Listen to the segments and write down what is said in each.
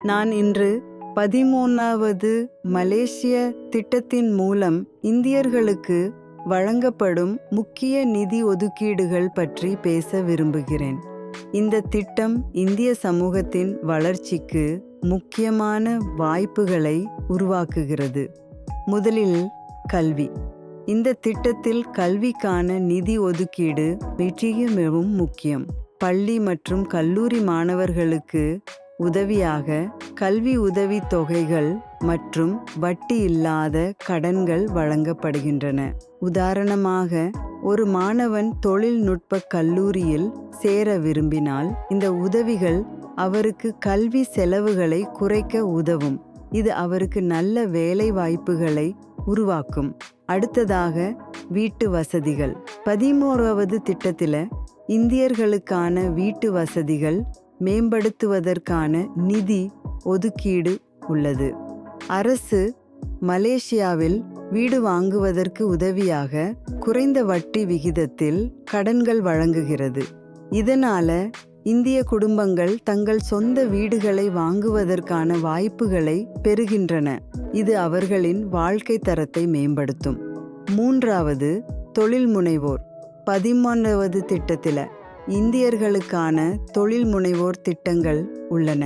நான் இன்று 13வது மலேசிய திட்டத்தின் மூலம் இந்தியர்களுக்கு வழங்கப்படும் முக்கிய நிதி ஒதுக்கீடுகள் பற்றி பேச விரும்புகிறேன். இந்த திட்டம் இந்திய சமூகத்தின் வளர்ச்சிக்கு முக்கியமான வாய்ப்புகளை உருவாக்குகிறது. முதலில் கல்வி. இந்த திட்டத்தில் கல்விக்கான நிதி ஒதுக்கீடு மிகவும் முக்கியம். பள்ளி மற்றும் கல்லூரி மாணவர்களுக்கு உதவியாக கல்வி உதவித் தொகைகள் மற்றும் வட்டி இல்லாத கடன்கள் வழங்கப்படுகின்றன. உதாரணமாக, ஒரு மாணவன் தொழில்நுட்ப கல்லூரியில் சேர விரும்பினால் இந்த உதவிகள் அவருக்கு கல்வி செலவுகளை குறைக்க உதவும். இது அவருக்கு நல்ல வேலை வாய்ப்புகளை உருவாக்கும். அடுத்ததாக, வீட்டு வசதிகள். 13வது திட்டத்தில் இந்தியர்களுக்கான வீட்டு வசதிகள் மேம்படுத்துவதற்கான நிதி ஒதுக்கீடு உள்ளது. அரசு மலேசியாவில் வீடு வாங்குவதற்கு உதவியாக குறைந்த வட்டி விகிதத்தில் கடன்கள் வழங்குகிறது. இதனால இந்திய குடும்பங்கள் தங்கள் சொந்த வீடுகளை வாங்குவதற்கான வாய்ப்புகளை பெறுகின்றன. இது அவர்களின் வாழ்க்கை தரத்தை மேம்படுத்தும். மூன்றாவது, தொழில் முனைவோர். 13வது திட்டத்தில் இந்தியர்களுக்கான தொழில் முனைவோர் திட்டங்கள் உள்ளன.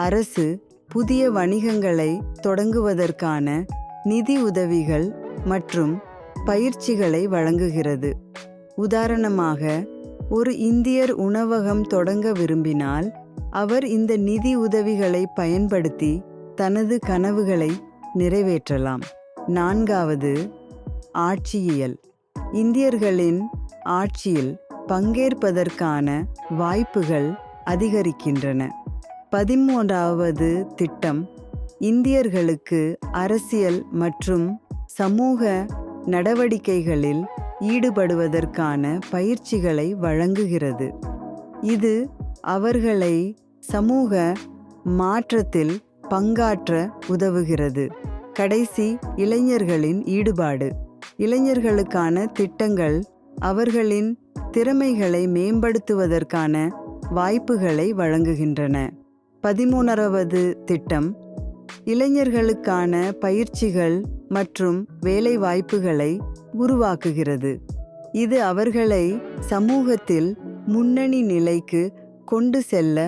அரசு புதிய வணிகங்களை தொடங்குவதற்கான நிதி உதவிகள் மற்றும் பயிற்சிகளை வழங்குகிறது. உதாரணமாக, ஒரு இந்தியர் உணவகம் தொடங்க விரும்பினால் அவர் இந்த நிதி உதவிகளை பயன்படுத்தி தனது கனவுகளை நிறைவேற்றலாம். நான்காவது, ஆட்சியியல். இந்தியர்களின் ஆட்சியில் பங்கேற்பதற்கான வாய்ப்புகள் அதிகரிக்கின்றன. 13வது திட்டம் இந்தியர்களுக்கு அரசியல் மற்றும் சமூக நடவடிக்கைகளில் ஈடுபடுவதற்கான பயிற்சிகளை வழங்குகிறது. இது அவர்களை சமூக மாற்றத்தில் பங்காற்ற உதவுகிறது. கடைசி, இளைஞர்களின் ஈடுபாடு. இளைஞர்களுக்கான திட்டங்கள் அவர்களின் திறமைகளை மேம்படுத்துவதற்கான வாய்ப்புகளை வழங்குகின்றன. 13வது திட்டம் இளைஞர்களுக்கான பயிற்சிகள் மற்றும் வேலை வாய்ப்புகளை உருவாக்குகிறது. இது அவர்களை சமூகத்தில் முன்னணி நிலைக்கு கொண்டு செல்ல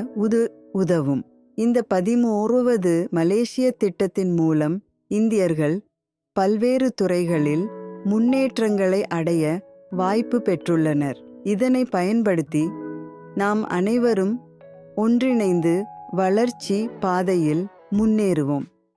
உதவும். இந்த 13வது மலேசிய திட்டத்தின் மூலம் இந்தியர்கள் பல்வேறு துறைகளில் முன்னேற்றங்களை அடைய வாய்ப்பு பெற்றுள்ளனர். இதனை பயன்படுத்தி நாம் அனைவரும் ஒன்றிணைந்து வளர்ச்சி பாதையில் முன்னேறுவோம்.